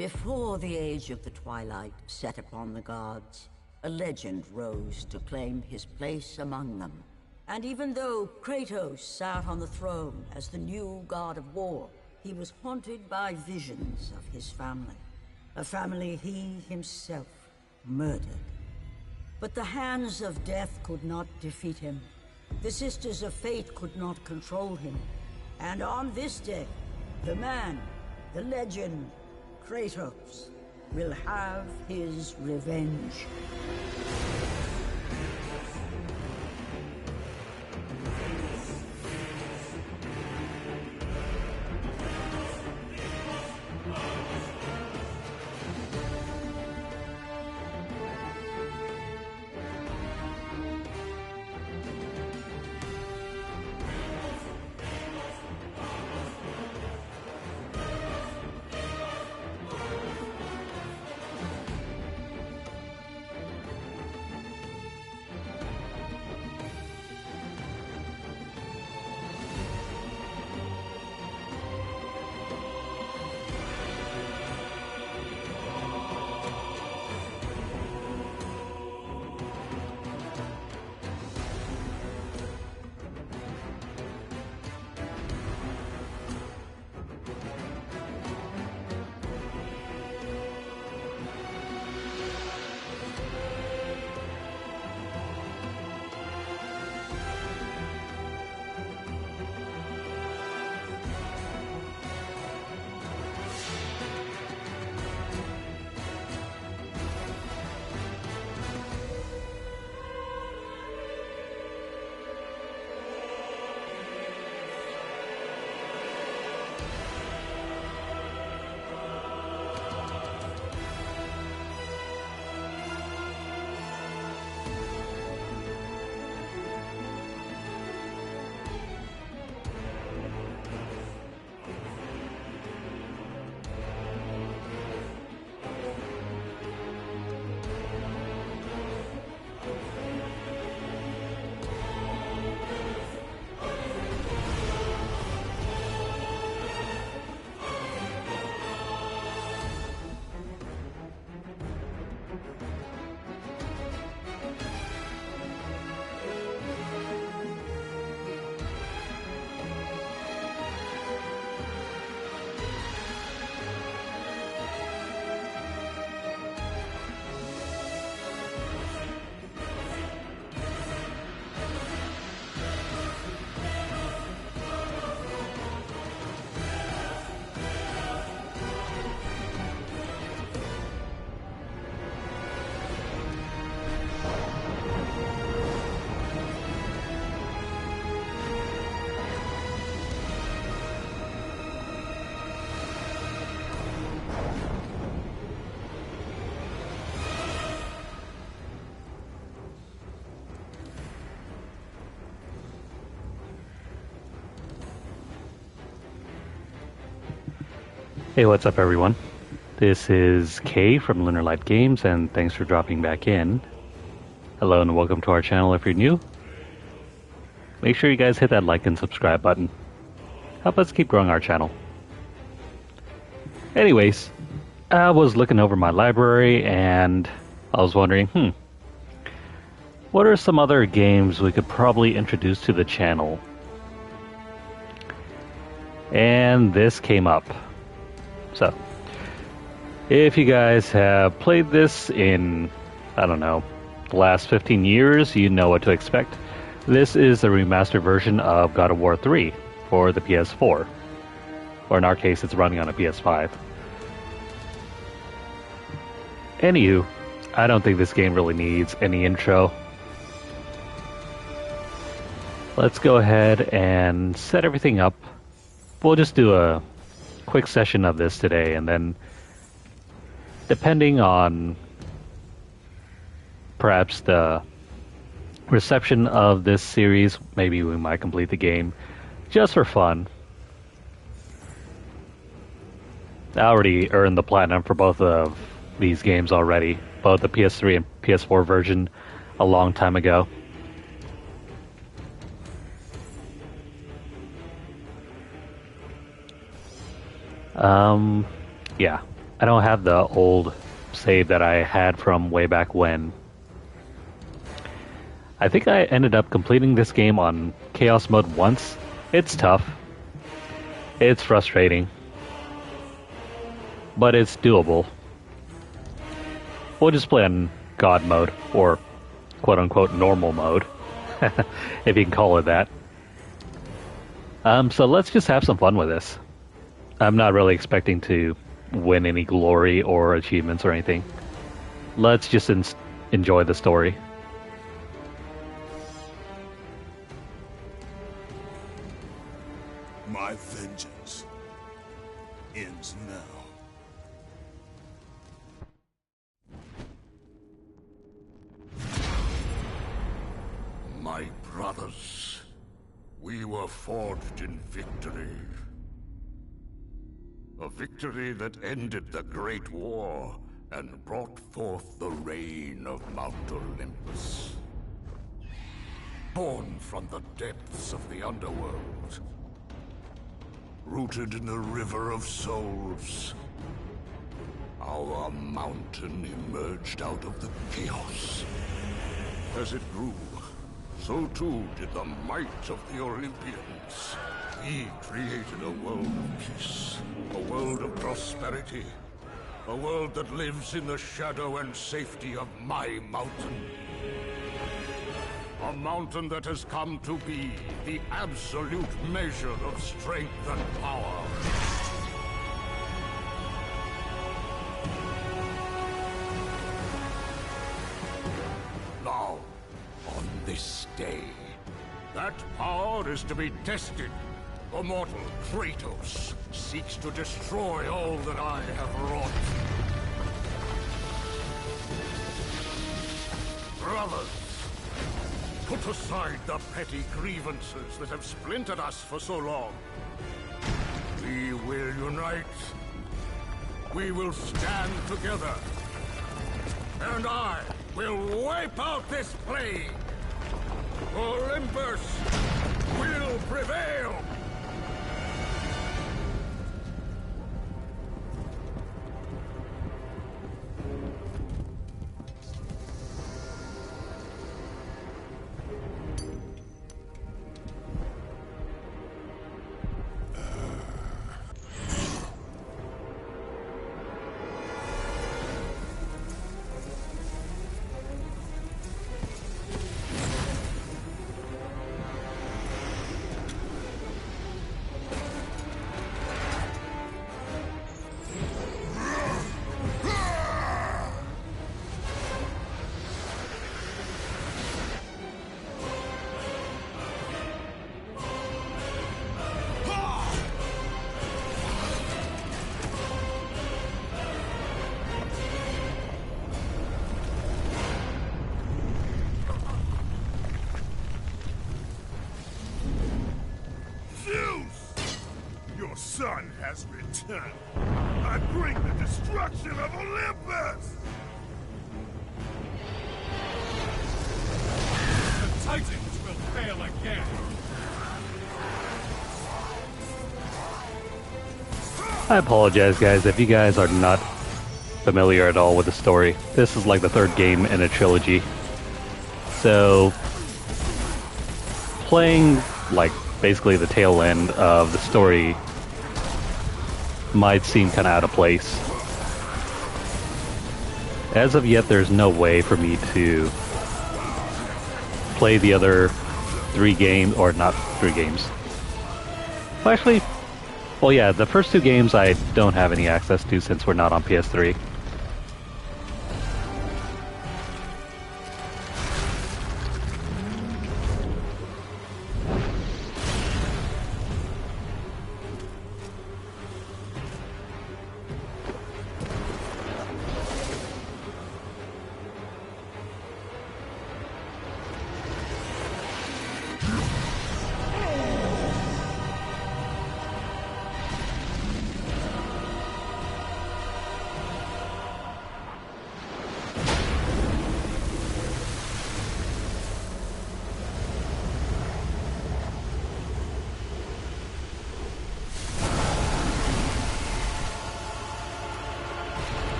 Before the age of the twilight set upon the gods, a legend rose to claim his place among them. And even though Kratos sat on the throne as the new god of war, he was haunted by visions of his family. A family he himself murdered. But the hands of death could not defeat him. The Sisters of Fate could not control him. And on this day, the man, the legend, Kratos, will have his revenge. Hey, what's up everyone? This is Kay from Lunarlight Games, and thanks for dropping back in. Hello and welcome to our channel if you're new. Make sure you guys hit that like and subscribe button. Help us keep growing our channel. Anyways, I was looking over my library and I was wondering, what are some other games we could probably introduce to the channel? And this came up. So, if you guys have played this in, I don't know, the last 15 years, you know what to expect. This is the remastered version of God of War 3 for the PS4. Or in our case, it's running on a PS5. Anywho, I don't think this game really needs any intro. Let's go ahead and set everything up. We'll just do a quick session of this today, and then depending on perhaps the reception of this series, maybe we might complete the game just for fun. I already earned the platinum for both of these games already, both the PS3 and PS4 version a long time ago. Yeah. I don't have the old save that I had from way back when. I think I ended up completing this game on Chaos Mode once. It's tough. It's frustrating. But it's doable. We'll just play on God mode, or quote-unquote normal mode, if you can call it that. So let's just have some fun with this. I'm not really expecting to win any glory or achievements or anything. Let's just enjoy the story. My vengeance ends now. My brothers, we were forged in victory. A victory that ended the Great War and brought forth the reign of Mount Olympus. Born from the depths of the underworld. Rooted in the River of Souls. Our mountain emerged out of the chaos. As it grew, so too did the might of the Olympians. We created a world of peace, a world of prosperity, a world that lives in the shadow and safety of my mountain. A mountain that has come to be the absolute measure of strength and power. Now, on this day, that power is to be tested. The mortal Kratos seeks to destroy all that I have wrought. Brothers, put aside the petty grievances that have splintered us for so long. We will unite. We will stand together. And I will wipe out this plague. Olympus will prevail. Son has returned. I bring the destruction of Olympus! The Titans will fail again! I apologize, guys, if you guys are not familiar at all with the story. This is like the third game in a trilogy. So, playing, like, basically the tail end of the story might seem kind of out of place. As of yet, there's no way for me to play the other 3 games, or not 3 games. Well, actually, well, yeah, the first 2 games I don't have any access to since we're not on PS3.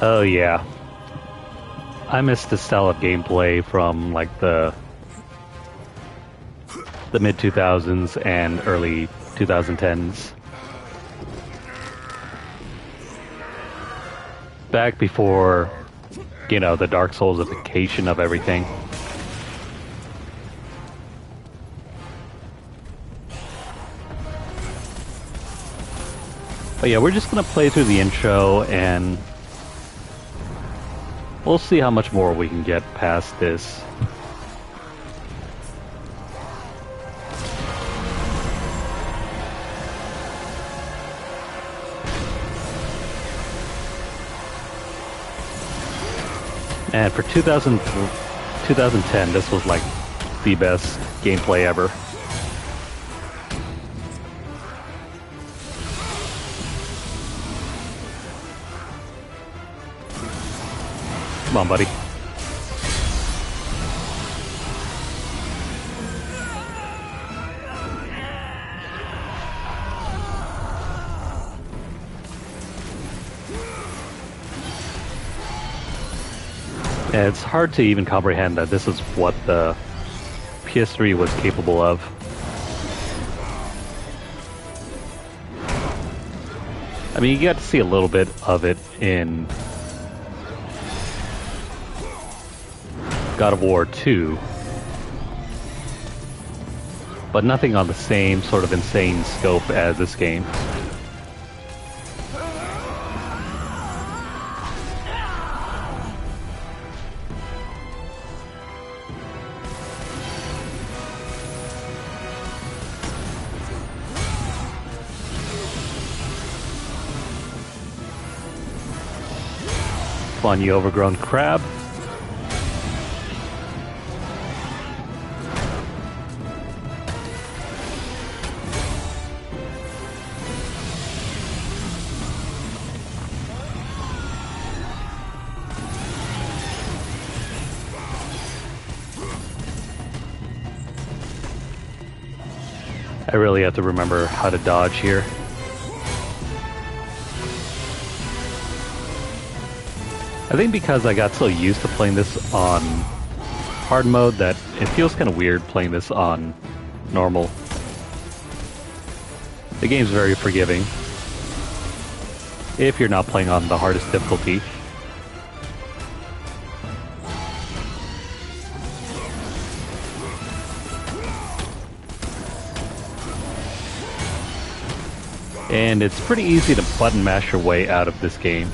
Oh yeah. I miss this style of gameplay from like the mid 2000s and early 2010s. Back before, you know, the Dark Soulsification of everything. But yeah, we're just gonna play through the intro and we'll see how much more we can get past this. And for 2010, this was like the best gameplay ever. Come on, buddy. Yeah, it's hard to even comprehend that this is what the PS3 was capable of. I mean, you got to see a little bit of it in God of War 2, but nothing on the same sort of insane scope as this game. Come on, you overgrown crab. I really have to remember how to dodge here. I think because I got so used to playing this on hard mode that it feels kind of weird playing this on normal. The game's very forgiving if you're not playing on the hardest difficulty. And it's pretty easy to button mash your way out of this game.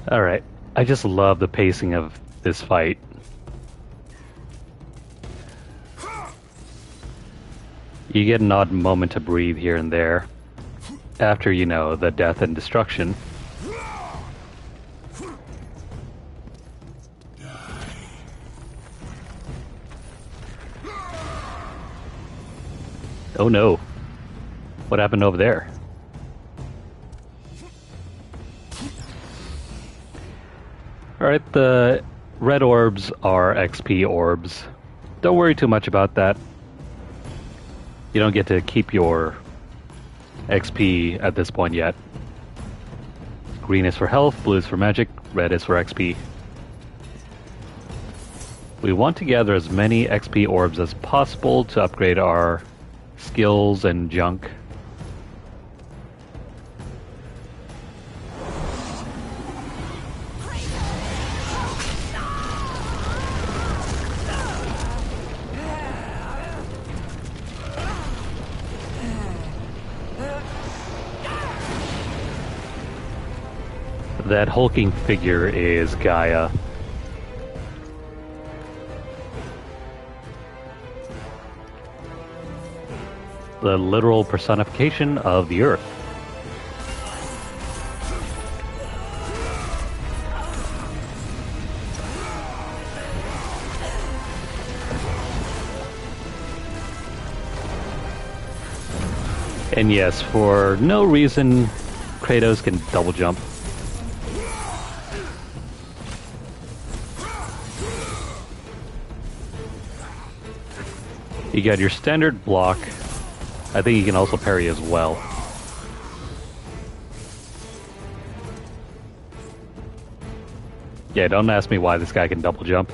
Alright, I just love the pacing of this fight. You get an odd moment to breathe here and there, after, you know, the death and destruction. Oh no, what happened over there? Alright, the red orbs are XP orbs. Don't worry too much about that. You don't get to keep your XP at this point yet. Green is for health, blue is for magic, red is for XP. We want to gather as many XP orbs as possible to upgrade our skills and junk. That hulking figure is Gaia. The literal personification of the Earth. And yes, for no reason, Kratos can double jump. You got your standard block. I think you can also parry as well. Yeah, don't ask me why this guy can double jump.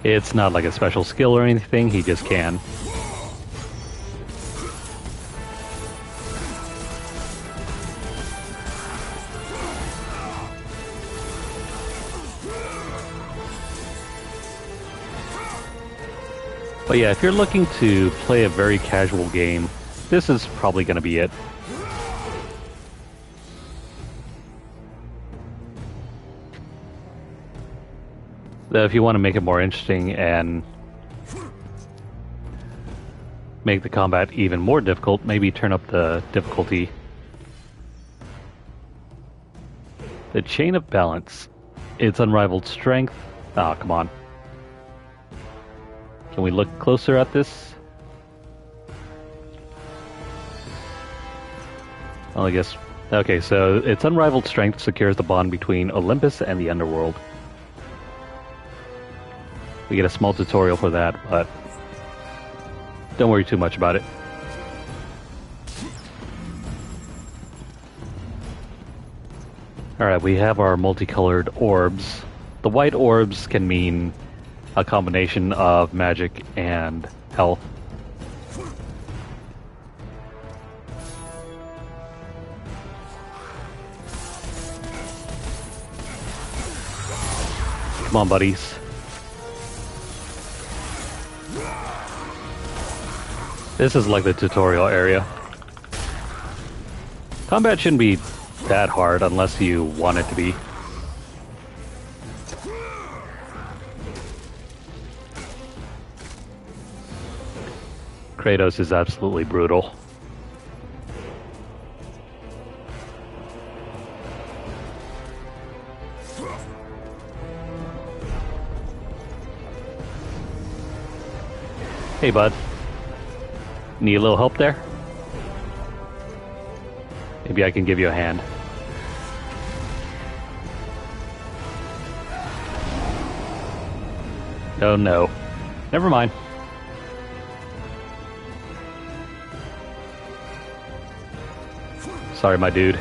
It's not like a special skill or anything, he just can. But yeah, if you're looking to play a very casual game, this is probably going to be it. Though if you want to make it more interesting and make the combat even more difficult, maybe turn up the difficulty. The Chain of Balance. Its unrivaled strength. Ah, come on. Can we look closer at this? Well, I guess... Okay, so its unrivaled strength secures the bond between Olympus and the underworld. We get a small tutorial for that, but don't worry too much about it. Alright, we have our multicolored orbs. The white orbs can mean a combination of magic and health. Come on, buddies. This is like the tutorial area. Combat shouldn't be that hard unless you want it to be. Kratos is absolutely brutal. Hey, bud. Need a little help there? Maybe I can give you a hand. Oh no. Never mind. Sorry, my dude.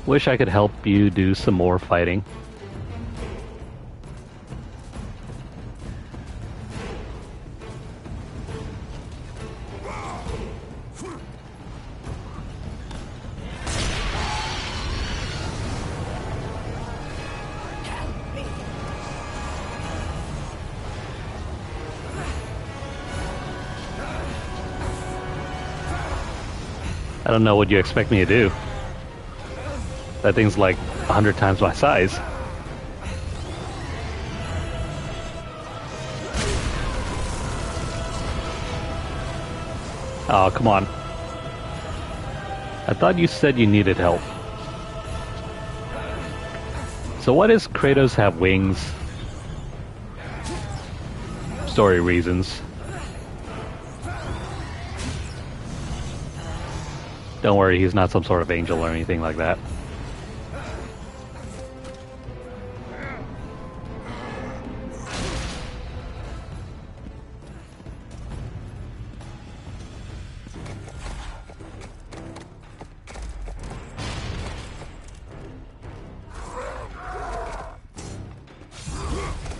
Wish I could help you do some more fighting. I don't know what you expect me to do. That thing's like 100 times my size. Oh, come on. I thought you said you needed help. So why does Kratos have wings? Story reasons. Don't worry, he's not some sort of angel or anything like that.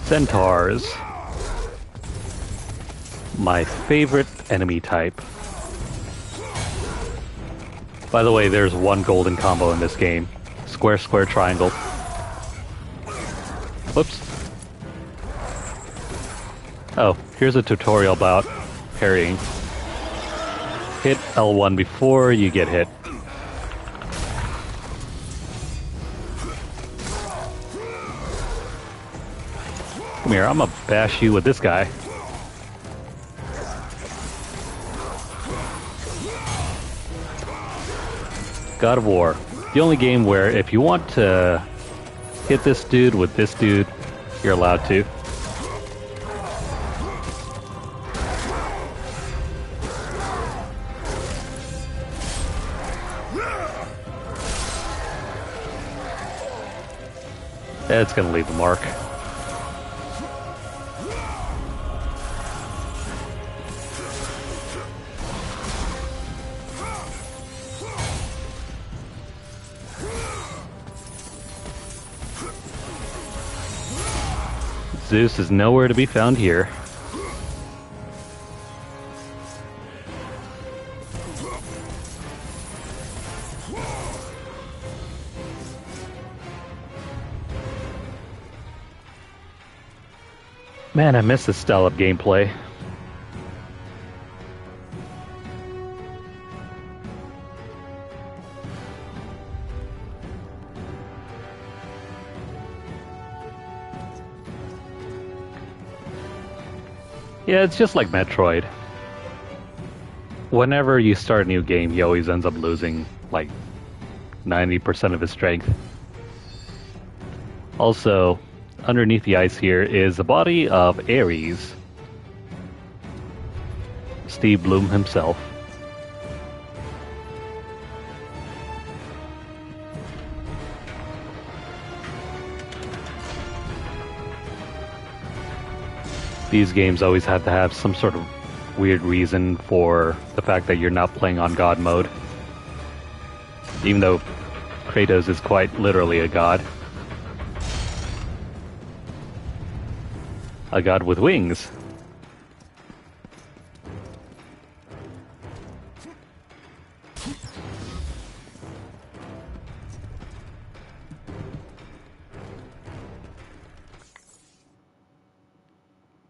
Centaurs. My favorite enemy type. By the way, there's one golden combo in this game. Square, square, triangle. Whoops. Oh, here's a tutorial about parrying. Hit L1 before you get hit. Come here, I'm gonna bash you with this guy. God of War. The only game where if you want to hit this dude with this dude, you're allowed to. It's gonna leave a mark. Zeus is nowhere to be found here. Man, I miss this style of gameplay. Yeah, it's just like Metroid. Whenever you start a new game, he always ends up losing like 90% of his strength. Also, underneath the ice here is the body of Ares, Steve Bloom himself. These games always have to have some sort of weird reason for the fact that you're not playing on God mode. Even though Kratos is quite literally a god. A god with wings.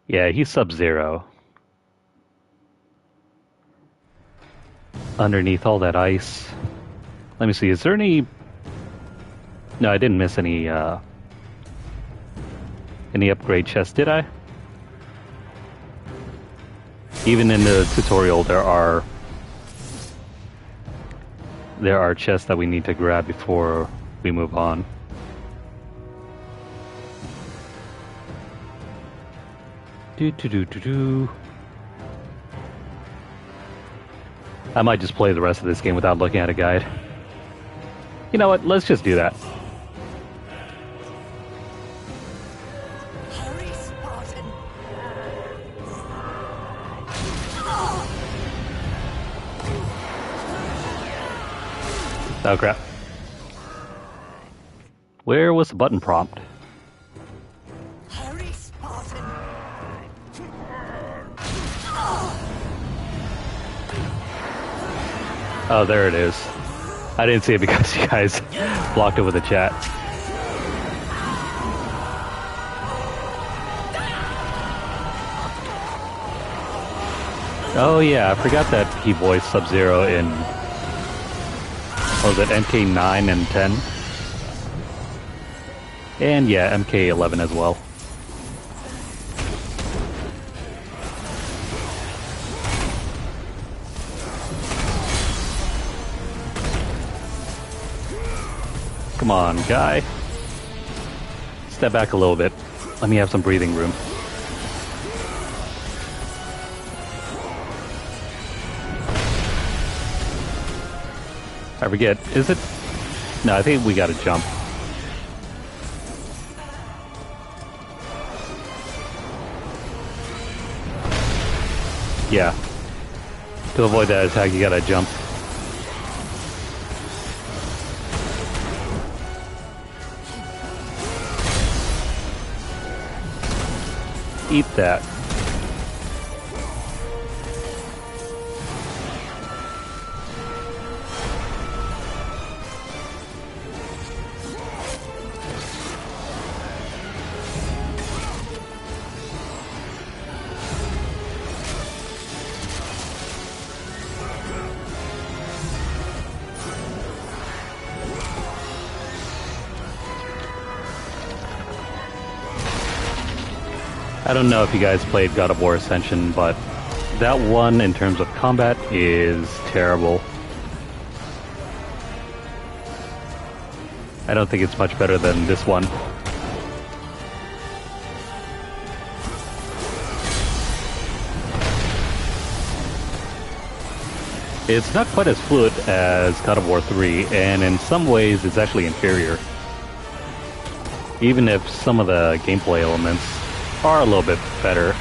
Yeah, he's Sub-Zero. Underneath all that ice. Let me see, is there any... No, I didn't miss any upgrade chests, did I? Even in the tutorial, there are chests that we need to grab before we move on. I might just play the rest of this game without looking at a guide. You know what? Let's just do that. Oh crap. Where was the button prompt? Oh, there it is. I didn't see it because you guys blocked it with the chat. Oh yeah, I forgot that he voiced Sub-Zero in... what was it, MK9 and 10? And yeah, MK11 as well. Come on, guy. Step back a little bit. Let me have some breathing room. I forget, is it? No, I think we gotta jump. Yeah. To avoid that attack, you gotta jump. Eat that. I don't know if you guys played God of War Ascension, but that one, in terms of combat, is terrible. I don't think it's much better than this one. It's not quite as fluid as God of War 3, and in some ways it's actually inferior. Even if some of the gameplay elements are a little bit better.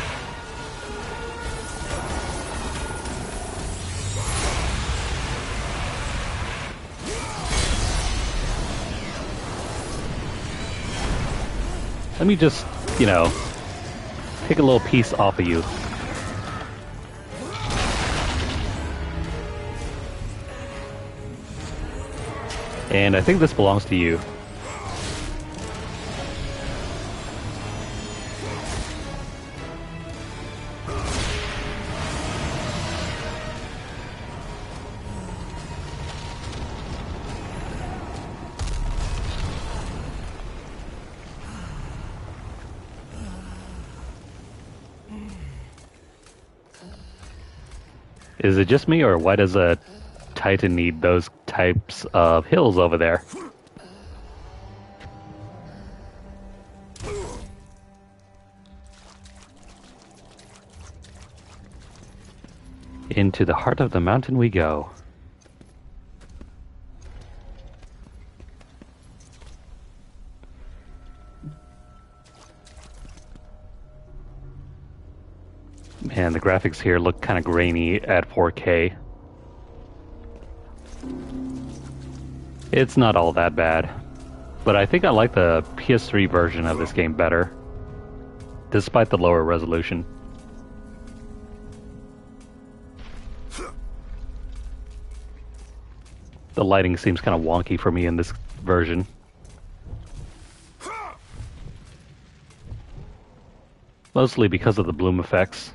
Let me just, you know, take a little piece off of you. And I think this belongs to you. Is it just me, or why does a Titan need those types of hills over there? Into the heart of the mountain we go. Man, the graphics here look kind of grainy at 4K. It's not all that bad, but I think I like the PS3 version of this game better, despite the lower resolution. The lighting seems kind of wonky for me in this version. Mostly because of the bloom effects.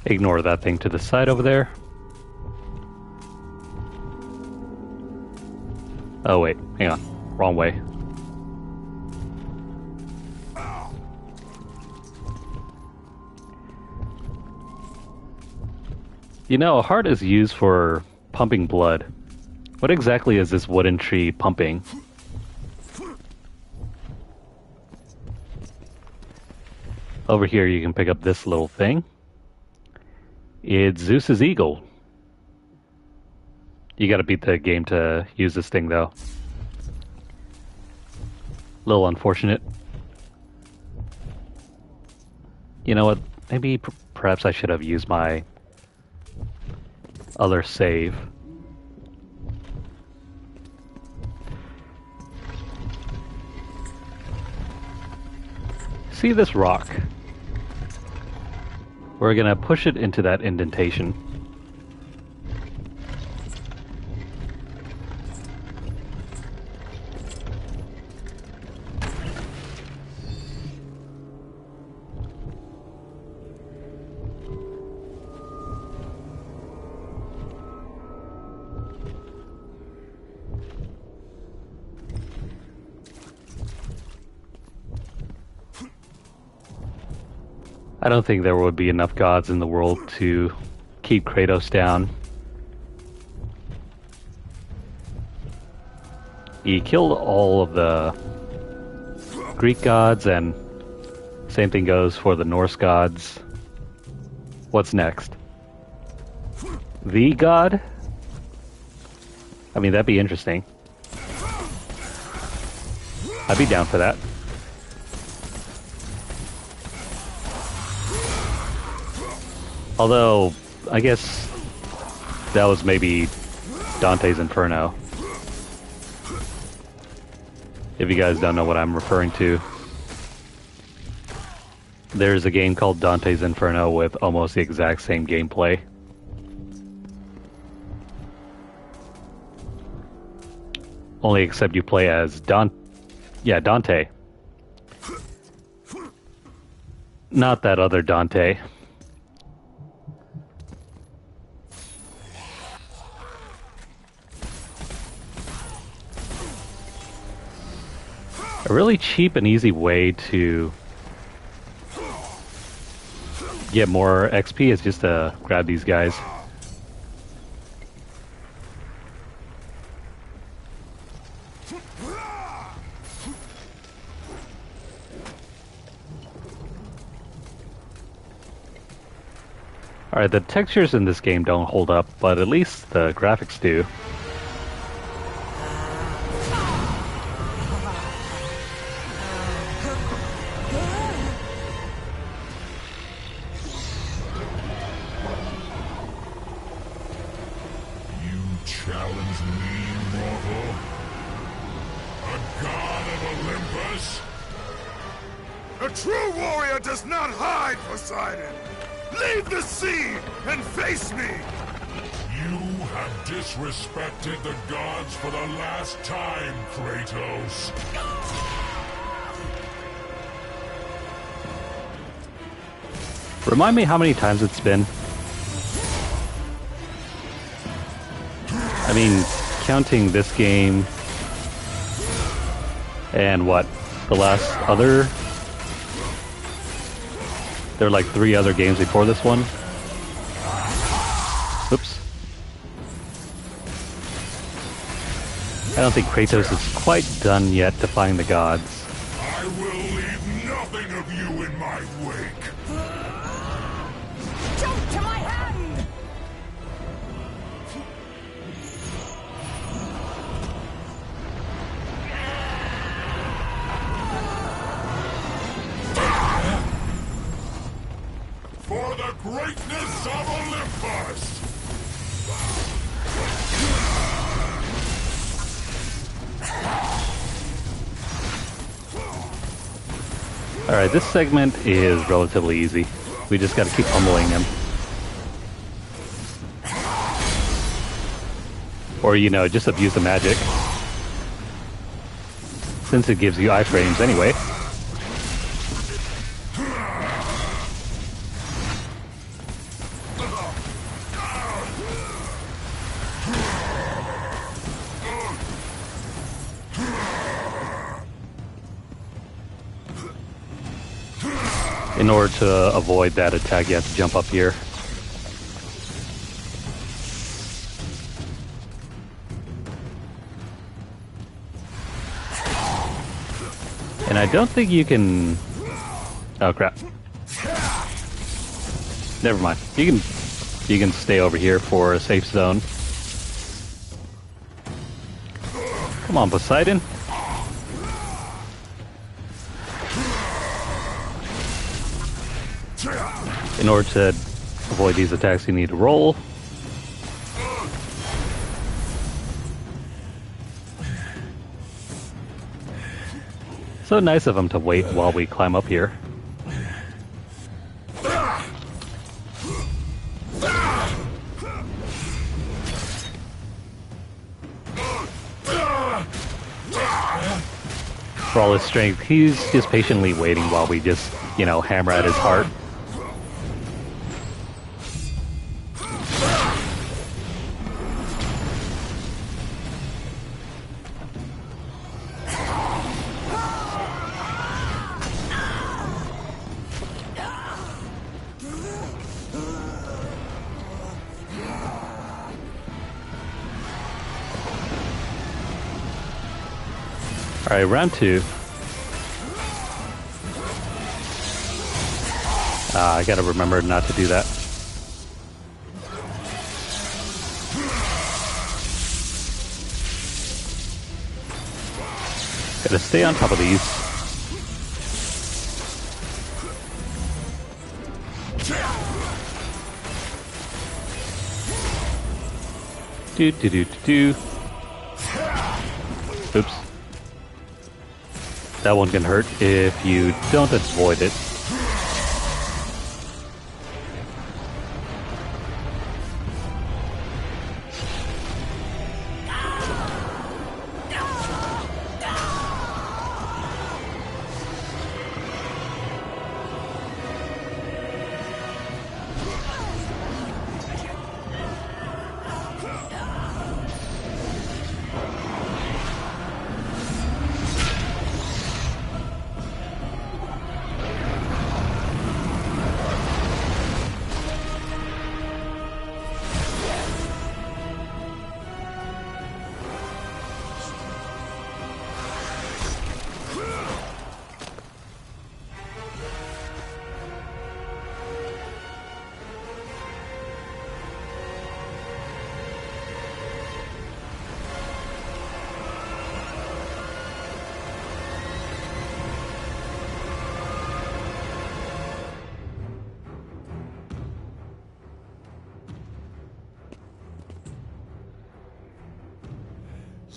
Ignore that thing to the side over there. Oh wait, hang on. Wrong way. You know, a heart is used for pumping blood. What exactly is this wooden tree pumping? Over here you can pick up this little thing. It's Zeus's eagle. You gotta beat the game to use this thing, though. Little unfortunate. You know what? Maybe perhaps I should have used my other save. See this rock? We're gonna push it into that indentation. I don't think there would be enough gods in the world to keep Kratos down. He killed all of the Greek gods, and same thing goes for the Norse gods. What's next? The god? I mean, that'd be interesting. I'd be down for that. Although, I guess that was maybe Dante's Inferno. If you guys don't know what I'm referring to. There's a game called Dante's Inferno with almost the exact same gameplay. Only except you play as Dante. Not that other Dante. A really cheap and easy way to get more XP is just to grab these guys. Alright, the textures in this game don't hold up, but at least the graphics do. A true warrior does not hide, Poseidon! Leave the sea and face me! You have disrespected the gods for the last time, Kratos. Remind me how many times it's been. I mean, counting this game and what? The last other... There are like 3 other games before this one. Oops. I don't think Kratos is quite done yet defying the gods. I will leave nothing of you in my wake. Jump to my hand! For the greatness of Olympus! Alright, this segment is relatively easy. We just gotta keep pummeling him. Or, you know, just abuse the magic. Since it gives you iframes anyway. In order to avoid that attack, you have to jump up here. And I don't think you can... Oh crap. Never mind. You can stay over here for a safe zone. Come on, Poseidon. In order to avoid these attacks, you need to roll. So nice of him to wait while we climb up here. For all his strength, he's just patiently waiting while we just, you know, hammer at his heart. Alright, round 2. I gotta remember not to do that. Gotta stay on top of these. Do. Oops. That one can hurt if you don't avoid it.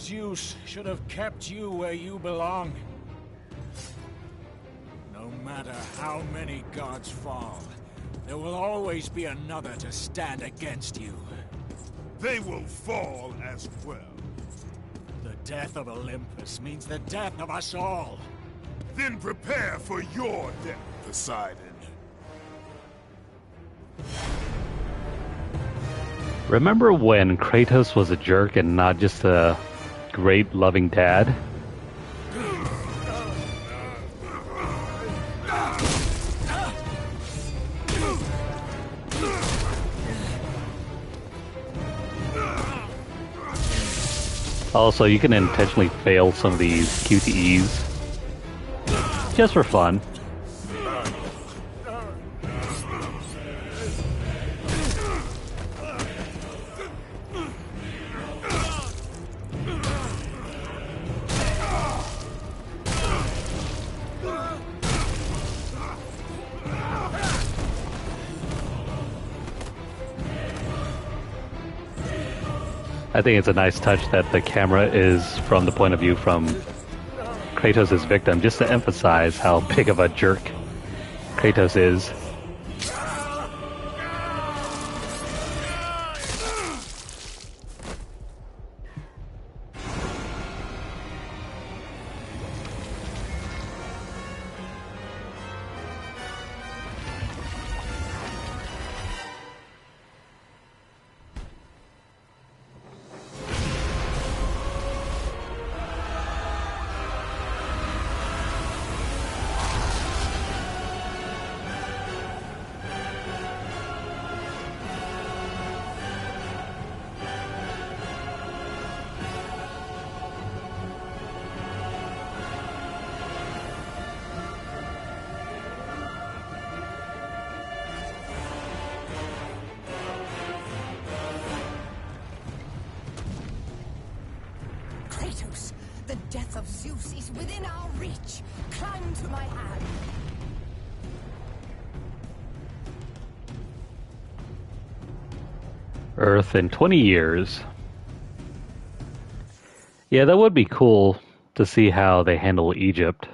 Zeus should have kept you where you belong. No matter how many gods fall, there will always be another to stand against you. They will fall as well. The death of Olympus means the death of us all. Then prepare for your death, Poseidon. Remember when Kratos was a jerk and not just a great loving dad? Also, you can intentionally fail some of these QTEs just for fun. I think it's a nice touch that the camera is from the point of view from Kratos' victim, just to emphasize how big of a jerk Kratos is. Kratos, the death of Zeus is within our reach. Climb to my hand. Earth in 20 years. Yeah, that would be cool to see how they handle Egypt.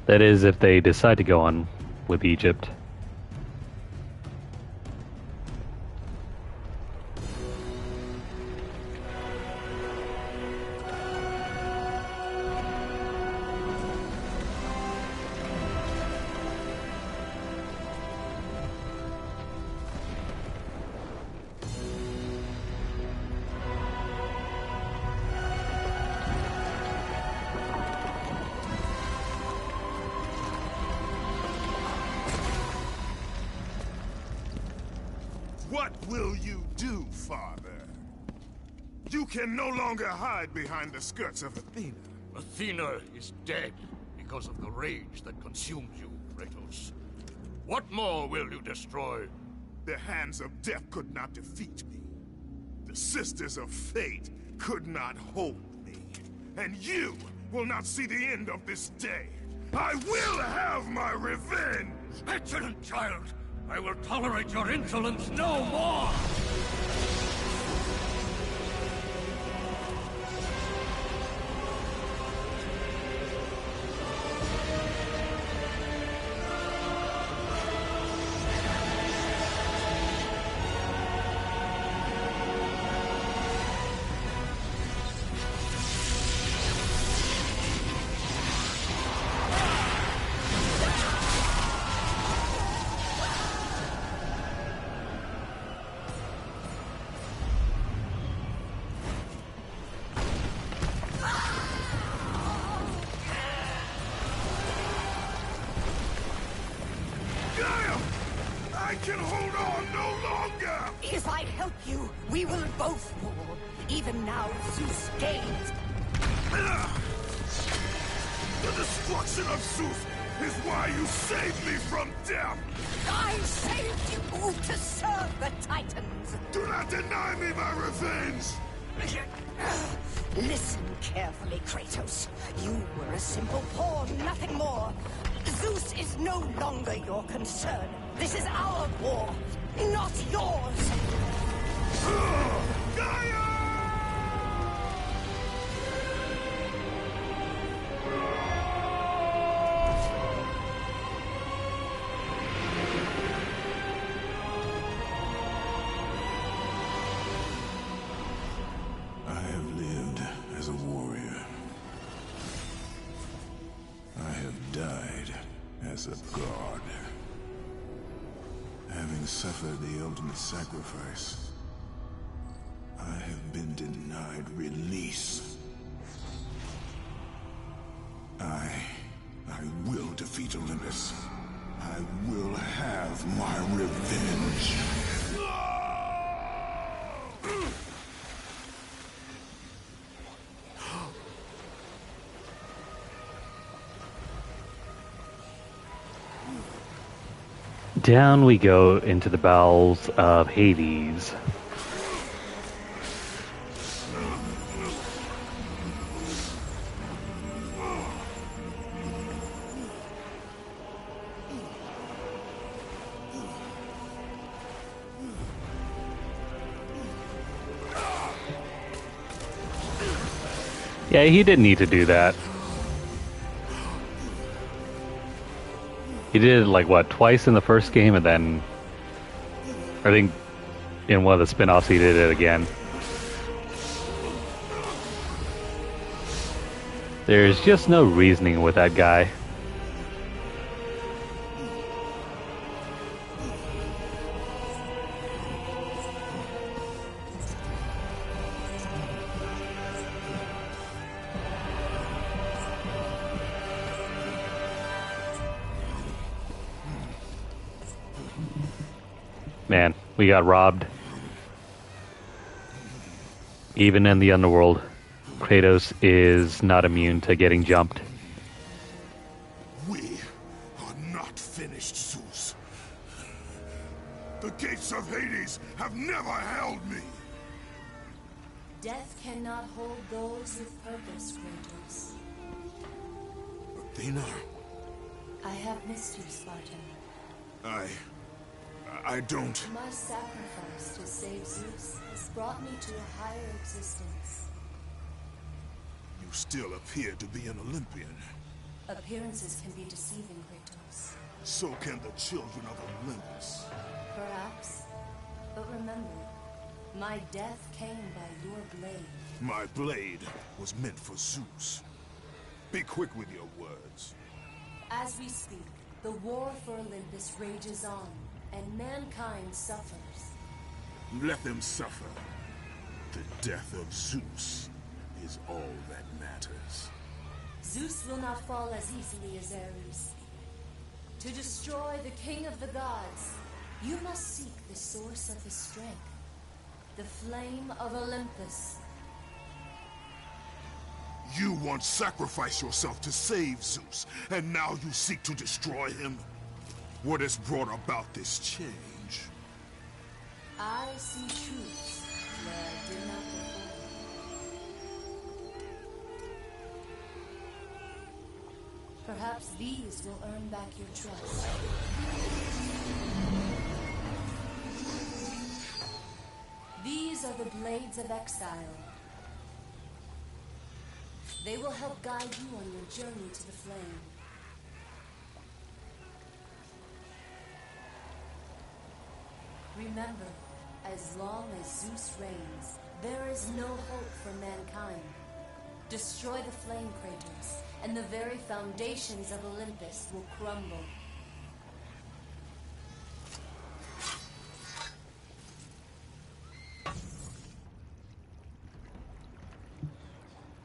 That is, if they decide to go on with Egypt. What will you do, Father? You can no longer hide behind the skirts of Athena. Athena is dead because of the rage that consumes you, Kratos. What more will you destroy? The hands of death could not defeat me. The sisters of fate could not hold me. And you will not see the end of this day. I will have my revenge! Petulant child! I will tolerate your insolence no more! I can hold on no longer! If I help you, we will both fall. Even now, Zeus gains. The destruction of Zeus is why you saved me from death! I saved you to serve the Titans. Do not deny me my revenge! Listen carefully, Kratos. You were a simple pawn, nothing more. Zeus is no longer your concern. This is our war, not yours. as a god. Having suffered the ultimate sacrifice, I have been denied release. I will defeat Olympus. I will have my revenge. Down we go into the bowels of Hades. Yeah, he didn't need to do that. He did it, like, what, twice in the first game, and then I think in one of the spin-offs he did it again. There's just no reasoning with that guy. Man, we got robbed. Even in the underworld, Kratos is not immune to getting jumped. We are not finished, Zeus. The gates of Hades have never held me. Death cannot hold those with purpose, Kratos. Athena, I have missed you, Spartan. I don't... My sacrifice to save Zeus has brought me to a higher existence. You still appear to be an Olympian. Appearances can be deceiving, Kratos. So can the children of Olympus. Perhaps. But remember, my death came by your blade. My blade was meant for Zeus. Be quick with your words. As we speak, the war for Olympus rages on, and mankind suffers. Let them suffer. The death of Zeus is all that matters. Zeus will not fall as easily as Ares. To destroy the king of the gods, you must seek the source of his strength, the flame of Olympus. You once sacrificed yourself to save Zeus, and now you seek to destroy him? What has brought about this change? I see truths where I did not before. Perhaps these will earn back your trust. These are the Blades of Exile. They will help guide you on your journey to the flame. Remember, as long as Zeus reigns, there is no hope for mankind. Destroy the flame, Kratos, and the very foundations of Olympus will crumble.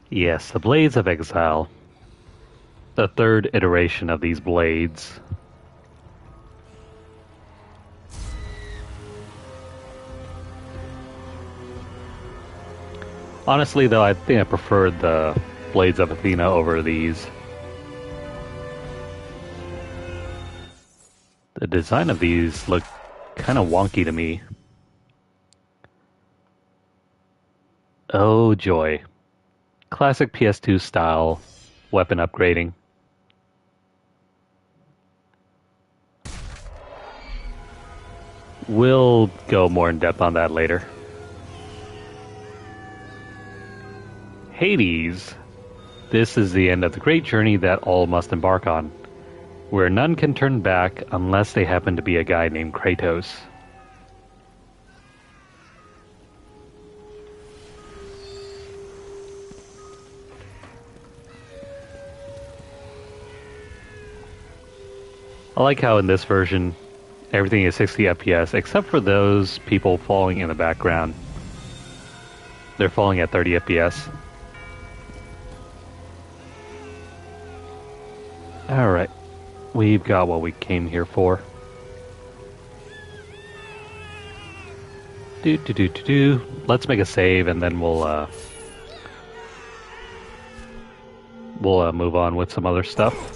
Yes, the Blades of Exile. The third iteration of these blades. Honestly, though, I think I preferred the Blades of Athena over these. The design of these look kind of wonky to me. Oh joy. Classic PS2 style weapon upgrading. We'll go more in depth on that later. Hades. This is the end of the great journey that all must embark on, where none can turn back unless they happen to be a guy named Kratos. I like how in this version, everything is 60 FPS, except for those people falling in the background. They're falling at 30 FPS. Alright, we've got what we came here for. Let's make a save and then we'll move on with some other stuff.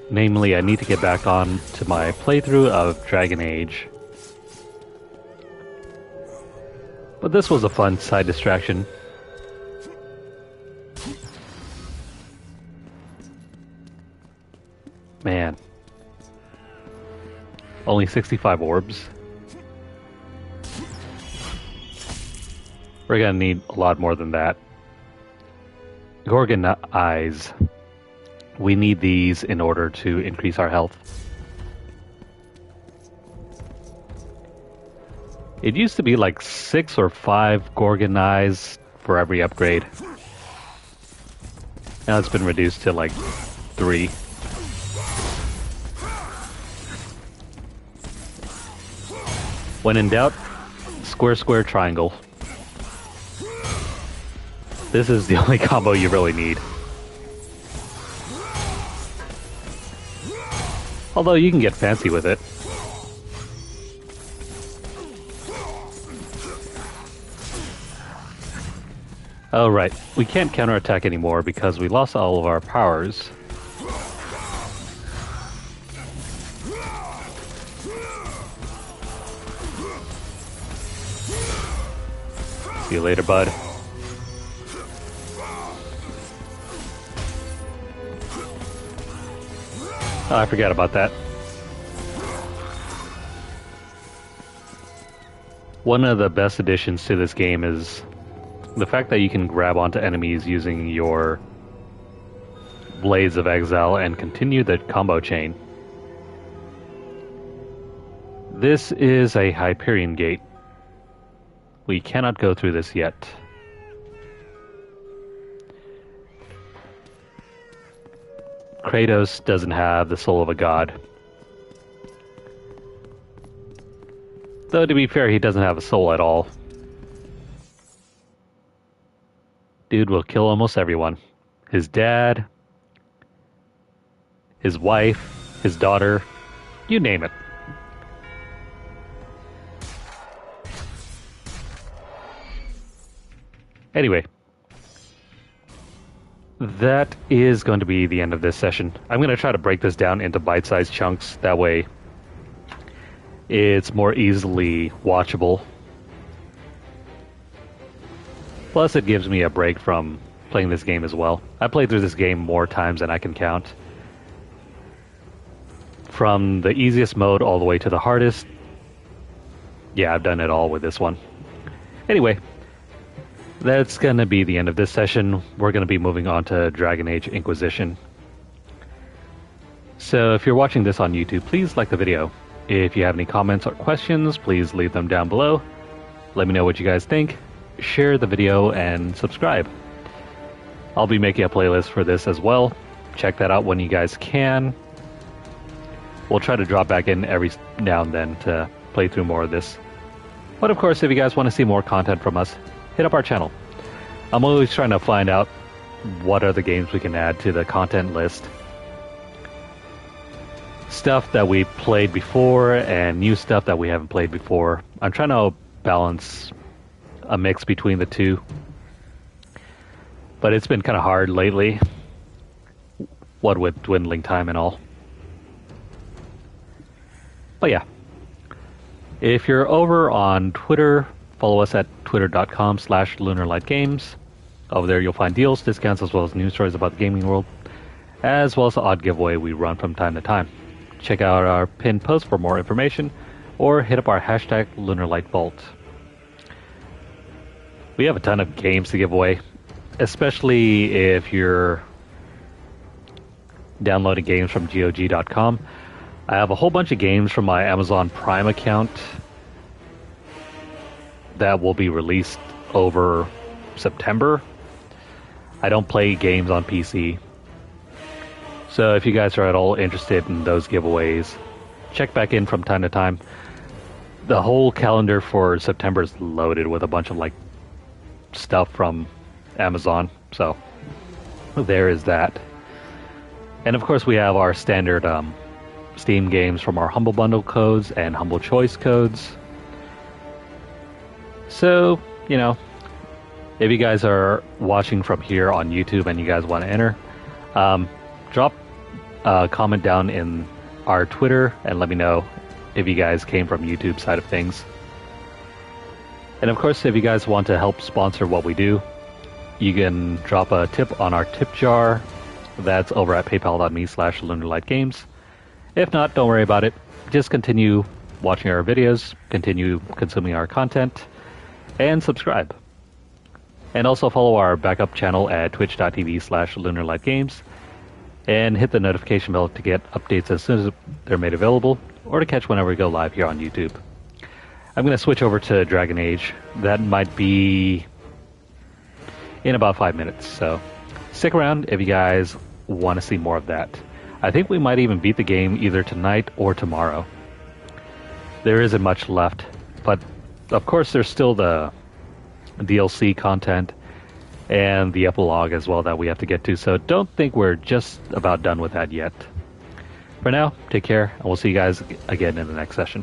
Namely, I need to get back on to my playthrough of Dragon Age. But this was a fun side distraction. Man. Only 65 orbs. We're gonna need a lot more than that. Gorgon eyes. We need these in order to increase our health. It used to be like 6 or 5 Gorgon eyes for every upgrade. Now it's been reduced to like 3. When in doubt, square, square, triangle. This is the only combo you really need. Although you can get fancy with it. Oh right, we can't counterattack anymore because we lost all of our powers. See you later, bud. Oh, I forgot about that. One of the best additions to this game is the fact that you can grab onto enemies using your Blades of Exile and continue the combo chain. This is a Hyperion Gate. We cannot go through this yet. Kratos doesn't have the soul of a god. Though to be fair, he doesn't have a soul at all. Dude will kill almost everyone. His dad, his wife, his daughter, you name it. Anyway. That is going to be the end of this session. I'm going to try to break this down into bite-sized chunks. That way, it's more easily watchable. Plus, it gives me a break from playing this game as well. I played through this game more times than I can count. From the easiest mode all the way to the hardest. Yeah, I've done it all with this one. Anyway. That's going to be the end of this session. We're going to be moving on to Dragon Age Inquisition. So if you're watching this on YouTube, please like the video. If you have any comments or questions, please leave them down below. Let me know what you guys think. Share the video and subscribe. I'll be making a playlist for this as well. Check that out when you guys can. We'll try to drop back in every now and then to play through more of this. But of course, if you guys want to see more content from us, hit up our channel. I'm always trying to find out what other games we can add to the content list. Stuff that we played before and new stuff that we haven't played before. I'm trying to balance a mix between the two. But it's been kind of hard lately. What with dwindling time and all. But yeah. If you're over on Twitter, follow us at twitter.com/LunarlightGames. Over there you'll find deals, discounts, as well as news stories about the gaming world, as well as the odd giveaway we run from time to time. Check out our pinned post for more information, or hit up our hashtag LunarlightVault. We have a ton of games to give away, especially if you're downloading games from GOG.com. I have a whole bunch of games from my Amazon Prime account that will be released over September. I don't play games on PC, So if you guys are at all interested in those giveaways, check back in from time to time. The whole calendar for September is loaded with a bunch of like stuff from Amazon. So there is that. And of course we have our standard Steam games from our Humble Bundle codes and Humble Choice codes. So, you know, if you guys are watching from here on YouTube and you guys want to enter, drop a comment down in our Twitter and let me know if you guys came from YouTube side of things. And of course, if you guys want to help sponsor what we do, you can drop a tip on our tip jar. That's over at paypal.me/LunarlightGames. If not, don't worry about it. Just continue watching our videos, continue consuming our content, and subscribe. And also follow our backup channel at twitch.tv/LunarlightGames and hit the notification bell to get updates as soon as they're made available or to catch whenever we go live here on YouTube. I'm going to switch over to Dragon Age. That might be in about 5 minutes, so stick around if you guys want to see more of that. I think we might even beat the game either tonight or tomorrow. There isn't much left, but of course there's still the DLC content and the epilogue as well that we have to get to, so don't think we're just about done with that yet. For now, take care, and we'll see you guys again in the next session.